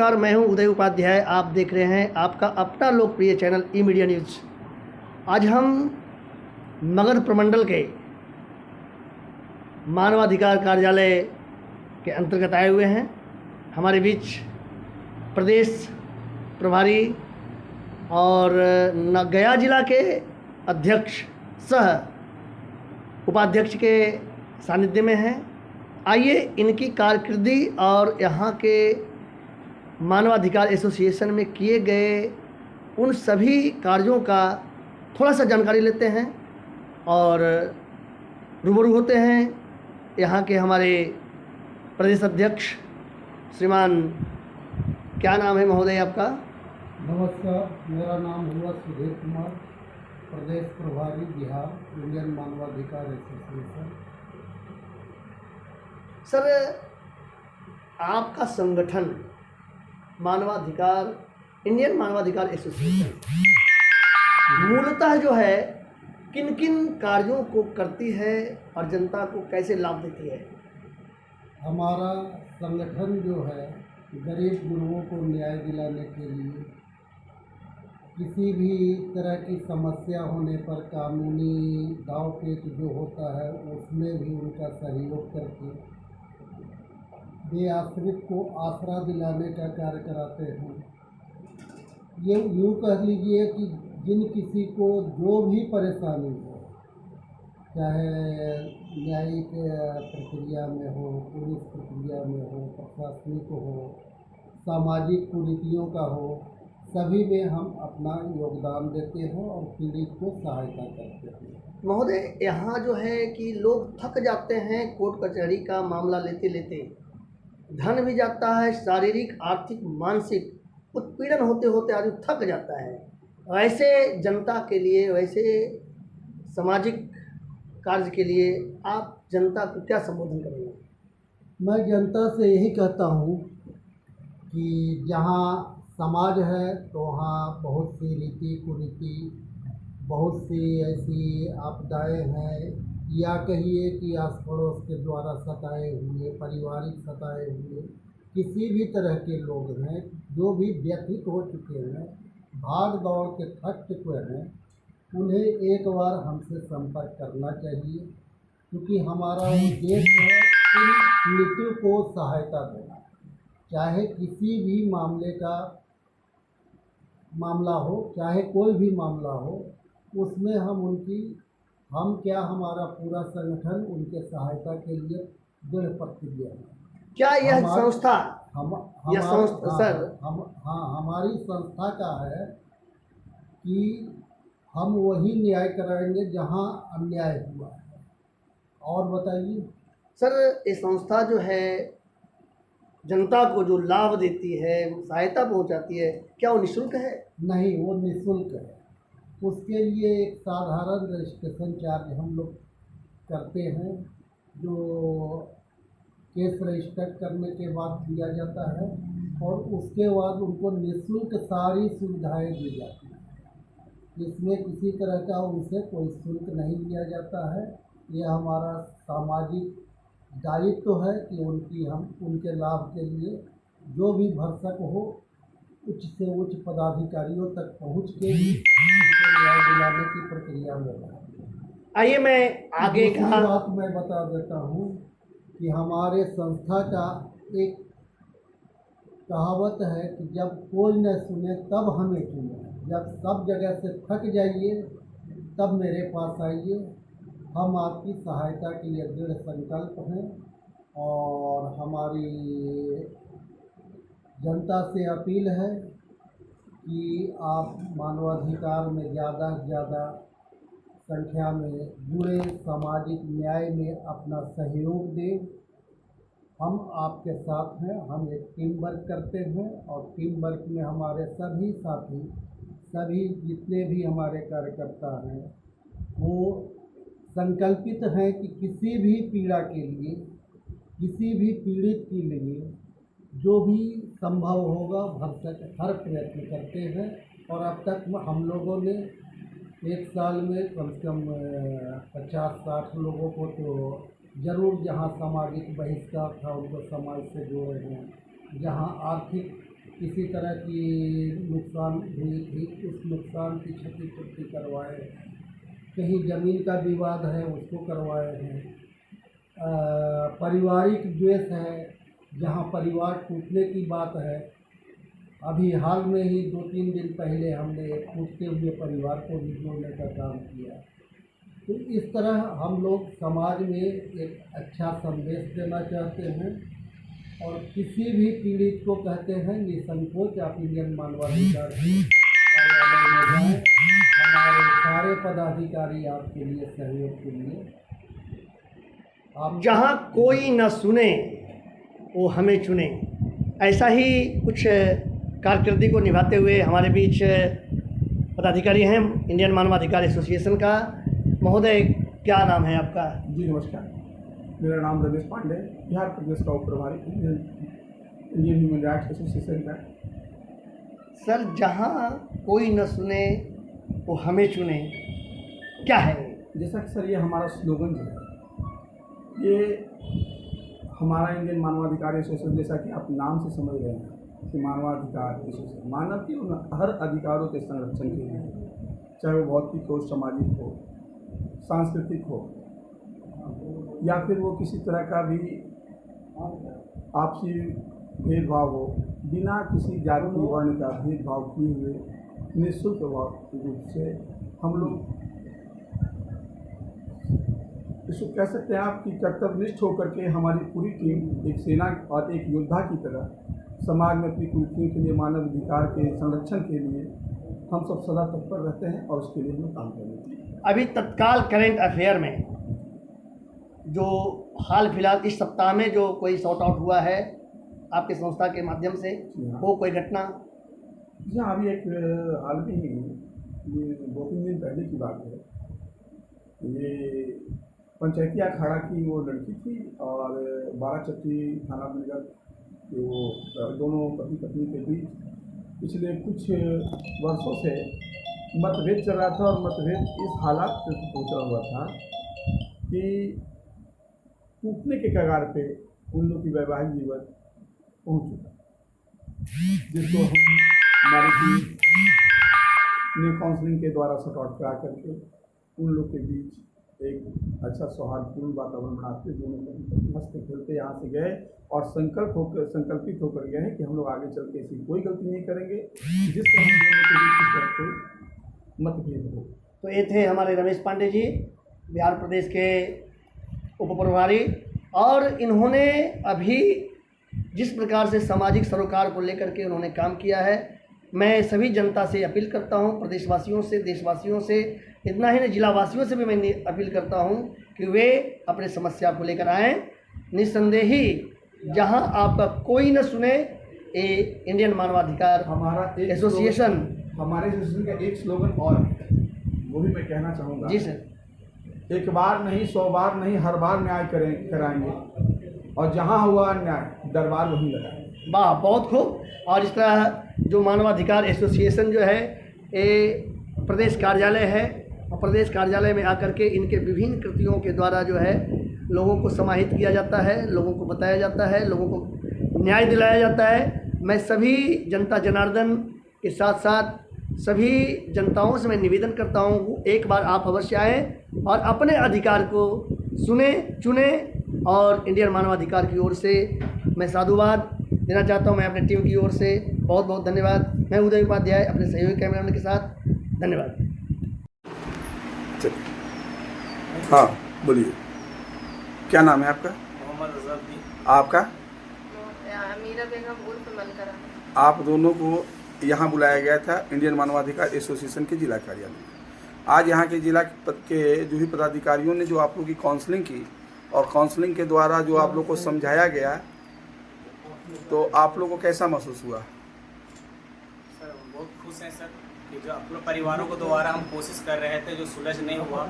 नमस्कार, मैं हूं उदय उपाध्याय। आप देख रहे हैं आपका अपना लोकप्रिय चैनल ई मीडिया न्यूज़। आज हम मगध प्रमंडल के मानवाधिकार कार्यालय के अंतर्गत आए हुए हैं। हमारे बीच प्रदेश प्रभारी और गया जिला के अध्यक्ष सह उपाध्यक्ष के सानिध्य में हैं। आइए इनकी कारकिर्दी और यहाँ के मानवाधिकार एसोसिएशन में किए गए उन सभी कार्यों का थोड़ा सा जानकारी लेते हैं और रूबरू होते हैं यहाँ के हमारे प्रदेश अध्यक्ष श्रीमान, क्या नाम है महोदय आपका? नमस्कार, मेरा नाम हुआ सुधीर कुमार, प्रदेश प्रभारी बिहार, इंडियन मानवाधिकार एसोसिएशन। सर, आपका संगठन मानवाधिकार इंडियन मानवाधिकार एसोसिएशन मूलतः जो है किन किन कार्यों को करती है और जनता को कैसे लाभ देती है? हमारा संगठन जो है गरीब गुरुओं को न्याय दिलाने के लिए, किसी भी तरह की समस्या होने पर कानूनी दाव पेच जो होता है उसमें भी उनका सहयोग करके बेआश्रित को आसरा दिलाने का कार्य कराते हैं। ये यूँ कह लीजिए कि जिन किसी को जो भी परेशानी हो, चाहे न्यायिक प्रक्रिया में हो, पुलिस प्रक्रिया में हो, प्रशासनिक हो, सामाजिक कुरीतियों का हो, सभी में हम अपना योगदान देते हैं और पीड़ित को सहायता करते हैं। महोदय, यहाँ जो है कि लोग थक जाते हैं कोर्ट कचहरी का मामला लेते लेते, धन भी जाता है, शारीरिक आर्थिक मानसिक उत्पीड़न होते होते आदमी थक जाता है। वैसे जनता के लिए, वैसे सामाजिक कार्य के लिए आप जनता को क्या संबोधन करेंगे? मैं जनता से यही कहता हूँ कि जहाँ समाज है तो वहाँ बहुत सी रीति कुरीति, बहुत सी ऐसी आपदाएं हैं, या कहिए कि आस पड़ोस के द्वारा सताए हुए, पारिवारिक सताए हुए किसी भी तरह के लोग हैं, जो भी व्यथित हो चुके हैं, भाग दौड़ के थक चुके हैं, उन्हें एक बार हमसे संपर्क करना चाहिए, क्योंकि हमारा उद्देश्य है इन पीड़ितों को सहायता देना। चाहे किसी भी मामला हो, चाहे कोई भी मामला हो, उसमें हमारा पूरा संगठन उनके सहायता के लिए दृढ़ प्रतिज्ञ है। क्या यह संस्था हमारी संस्था का है कि हम वही न्याय कराएंगे जहां अन्याय हुआ है। और बताइए सर, ये संस्था जो है जनता को जो लाभ देती है, सहायता पहुंचाती है, क्या वो निःशुल्क है? नहीं, वो निःशुल्क है। उसके लिए एक साधारण रजिस्ट्रेशन चार्ज हम लोग करते हैं, जो केस रजिस्टर करने के बाद दिया जाता है, और उसके बाद उनको निःशुल्क सारी सुविधाएं दी जाती हैं। इसमें किसी तरह का उनसे कोई शुल्क नहीं लिया जाता है। यह हमारा सामाजिक दायित्व है कि हम उनके लाभ के लिए जो भी भरसक हो, उच्च से उच्च पदाधिकारियों तक पहुँच के उनको न्याय दिलाने की प्रक्रिया में है। आइए मैं आगे दूसरी बात मैं बता देता हूँ कि हमारे संस्था का एक कहावत है कि जब कोई न सुने तब हमें चुने। जब सब जगह से थक जाइए तब मेरे पास आइए। हम आपकी सहायता के लिए दृढ़ संकल्प हैं, और हमारी जनता से अपील है कि आप मानवाधिकार में ज़्यादा से ज़्यादा संख्या में जुड़े, सामाजिक न्याय में अपना सहयोग दें। हम आपके साथ हैं। हम एक टीम वर्क करते हैं, और टीम वर्क में हमारे सभी साथी, सभी जितने भी हमारे कार्यकर्ता हैं, वो संकल्पित हैं कि किसी भी पीड़ा के लिए, किसी भी पीड़ित के लिए जो भी संभव होगा भरसक हर प्रयत्न करते हैं। और अब तक हम लोगों ने एक साल में कम से कम 50-60 लोगों को तो ज़रूर, जहाँ सामाजिक बहिष्कार था उनको समाज से जोड़े हैं, जहाँ आर्थिक किसी तरह की नुकसान हुई थी उस नुकसान की क्षतिपूर्ति करवाए, कहीं ज़मीन का विवाद है उसको करवाए हैं, पारिवारिक द्वेष है, जहाँ परिवार टूटने की बात है। अभी हाल में ही 2-3 दिन पहले हमने टूटते हुए परिवार को भी जोड़ने का काम किया। तो इस तरह हम लोग समाज में एक अच्छा संदेश देना चाहते हैं और किसी भी पीड़ित को कहते हैं निसंकोच आप इंडियन मानवाधिकार कार्यालय में जाएं, हमारे सारे पदाधिकारी आपके लिए सहयोग के लिए आप जहाँ कोई न सुने वो हमें चुने, ऐसा ही कुछ कारकर्दगी को निभाते हुए हमारे बीच पदाधिकारी हैं इंडियन मानवाधिकार एसोसिएशन का। महोदय, क्या नाम है आपका? जी नमस्कार, मेरा नाम रमेश पांडे, बिहार प्रदेश का उप प्रभारी इंडियन ह्यूमन राइट्स एसोसिएशन का। सर, जहाँ कोई न सुने वो हमें चुने, क्या है? जैसा कि सर ये हमारा स्लोगन जो है, ये हमारा इंडियन मानवाधिकार एसोसिएशन, जैसा कि आप नाम से समझ रहे हैं कि मानवाधिकार एसोसिएशन मानव के उन हर अधिकारों के संरक्षण के लिए, चाहे वो भौतिक हो, सामाजिक हो, सांस्कृतिक हो, या फिर वो किसी तरह का भी आपसी भेदभाव हो, बिना किसी जाति वर्ण का भेदभाव किए हुए निःशुल्क रूप से हम लोग इसको कह सकते हैं आप कि कर्तव्यनिष्ठ होकर के हमारी पूरी टीम एक सेना और एक योद्धा की तरह समाज में अपनी पूरी टीम के लिए मानव अधिकार के संरक्षण के लिए हम सब सदा तत्पर रहते हैं और उसके लिए हम काम कर रहे हैं। अभी तत्काल करंट अफेयर में जो हाल फिलहाल इस सप्ताह में जो कोई सॉर्ट आउट हुआ है आपकी संस्था के माध्यम से, वो कोई घटना? जी हाँ, अभी एक हाल में ही ये 2-3 दिन पहले की बात है। ये पंचायती अखाड़ा की वो लड़की थी और 12 चट्टी थाना बनगढ़ के वो दोनों पति पत्नी के बीच पिछले कुछ वर्षों से मतभेद चल रहा था और मतभेद इस हालात तक पहुँचा हुआ था कि टूटने के कगार पे उन लोग की वैवाहिक जीवन पहुँच चुका, जिसको हम हमारी टीम ने काउंसलिंग के द्वारा सॉर्ट आउट करा करके उन लोग के बीच एक अच्छा सौहार्दपूर्ण वातावरण बनाते दोनों पति हंसते खेलते यहाँ से गए और संकल्पित होकर गए हैं कि हम लोग आगे चल के ऐसी कोई गलती नहीं करेंगे जिससे हम दोनों के बीच इस तरह कोई मतभेद हो। तो ये थे हमारे रमेश पांडे जी, बिहार प्रदेश के उप प्रभारी, और इन्होंने अभी जिस प्रकार से सामाजिक सरोकार को लेकर के उन्होंने काम किया है, मैं सभी जनता से अपील करता हूं, प्रदेशवासियों से, देशवासियों से, इतना ही नहीं जिलावासियों से भी मैं अपील करता हूं कि वे अपने समस्या को लेकर आएँ। निस्संदेही जहां आपका कोई न सुने, ये इंडियन मानवाधिकार हमारा एसोसिएशन, हमारे एसोसिएशन का एक स्लोगन और है, वो भी मैं कहना चाहूँगा। जी सर। एक बार नहीं, 100 बार नहीं, हर बार न्याय कराएंगे और जहाँ हुआ अन्याय दरबार वहीं लगाएंगे। वाह, बहुत खूब। और इस तरह जो मानवाधिकार एसोसिएशन जो है ये प्रदेश कार्यालय है, और प्रदेश कार्यालय में आकर के इनके विभिन्न कृतियों के द्वारा जो है लोगों को समाहित किया जाता है, लोगों को बताया जाता है, लोगों को न्याय दिलाया जाता है। मैं सभी जनता जनार्दन के साथ साथ सभी जनताओं से मैं निवेदन करता हूँ, एक बार आप अवश्य आएँ और अपने अधिकार को सुने, चुने। और इंडियन मानवाधिकार की ओर से मैं साधुवाद देना चाहता हूँ, मैं अपनी टीम की ओर से बहुत बहुत धन्यवाद। मैं उदय उपाध्याय अपने सहयोगी कैमरामैन के साथ, धन्यवाद। हाँ बोलिए, क्या नाम है आपका? मोहम्मद अजहरुद्दीन। आपका? अमीरा बेगम उर्फ मलकरा। आप दोनों को यहाँ बुलाया गया था इंडियन मानवाधिकार एसोसिएशन के जिला कार्यालय। आज यहाँ के जिला के जो भी पदाधिकारियों ने जो आप लोगों की काउंसलिंग की और काउंसलिंग के द्वारा जो आप लोग को समझाया गया, तो आप लोगों को कैसा महसूस हुआ? सर बहुत खुश हैं सर कि जो पूरे परिवारों को दोबारा हम कोशिश कर रहे थे, जो सुलझ नहीं हुआ,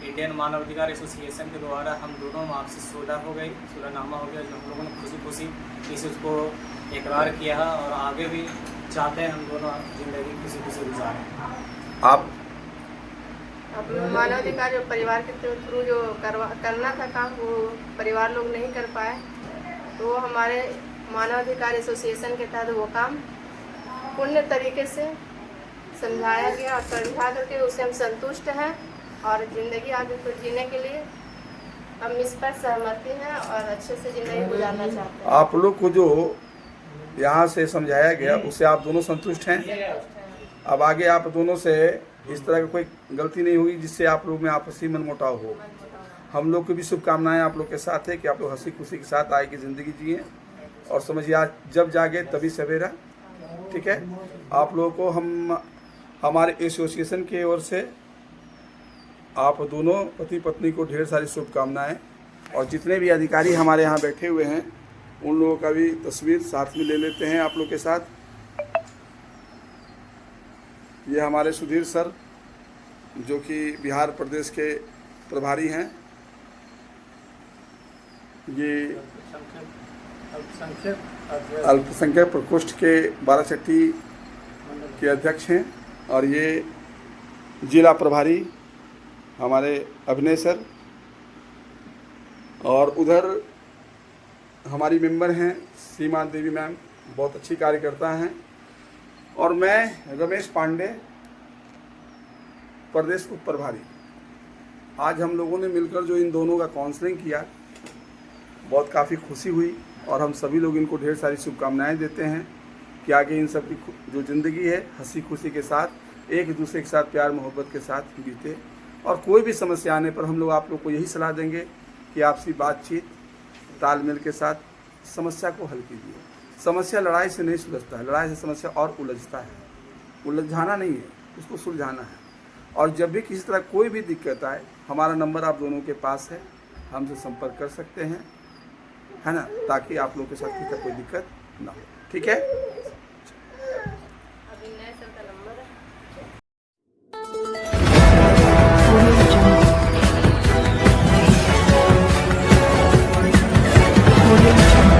इंडियन मानवाधिकार एसोसिएशन के द्वारा हम दोनों में आपसी सुलह हो गई, सुलहनामा हो गया, जो हम लोगों ने खुशी खुशी इस उसको इकरार किया है और आगे भी चाहते हैं हम दोनों जिंदगी खुशी खुशी गुजारें। आप मानवाधिकार जो परिवार के थ्रू जो करना था काम, वो परिवार लोग नहीं कर पाए, तो हमारे मानवाधिकार एसोसिएशन के तहत वो काम पूर्ण तरीके से समझाया गया और समझा करके उससे हम संतुष्ट हैं और ज़िंदगी आगे को जीने के लिए हम इस पर सहमति हैं और अच्छे से ज़िंदगी गुजारना चाहते हैं। आप लोग को जो यहाँ से समझाया गया उससे आप दोनों संतुष्ट हैं। अब आगे आप दोनों से इस तरह की कोई गलती नहीं होगी जिससे आप लोग में आपसी मनमुटाव हो। हम लोग की भी शुभकामनाएं आप लोग के साथ है कि आप लोग हंसी खुशी के साथ आगे की ज़िंदगी जिए और समझिए आज जब जागे तभी सवेरा। ठीक है, आप लोगों को हम हमारे एसोसिएशन की ओर से आप दोनों पति पत्नी को ढेर सारी शुभकामनाएं और जितने भी अधिकारी हमारे यहाँ बैठे हुए हैं उन लोगों का भी तस्वीर साथ में ले लेते हैं आप लोग के साथ। ये हमारे सुधीर सर जो कि बिहार प्रदेश के प्रभारी हैं, ये अल्पसंख्यक प्रकोष्ठ के बाराचट्टी के अध्यक्ष हैं और ये जिला प्रभारी हमारे अभिनय सर और उधर हमारी मेंबर हैं सीमा देवी मैम, बहुत अच्छी कार्यकर्ता हैं और मैं रमेश पांडे प्रदेश उप प्रभारी। आज हम लोगों ने मिलकर जो इन दोनों का काउंसलिंग किया बहुत काफ़ी खुशी हुई और हम सभी लोग इनको ढेर सारी शुभकामनाएं देते हैं कि आगे इन सब की जो ज़िंदगी है हंसी खुशी के साथ एक दूसरे के साथ प्यार मोहब्बत के साथ बीते और कोई भी समस्या आने पर हम लोग आप लोग को यही सलाह देंगे कि आपसी बातचीत तालमेल के साथ समस्या को हल कीजिए। समस्या लड़ाई से नहीं सुलझता है, लड़ाई से समस्या और उलझता है। उलझाना नहीं है, उसको सुलझाना है। और जब भी किसी तरह कोई भी दिक्कत आए हमारा नंबर आप दोनों के पास है, हमसे संपर्क कर सकते हैं, है ना, ताकि आप लोग के साथ किसी तरह कोई दिक्कत ना हो। ठीक है। अभी नए सर का नंबर है। Audio Jungle.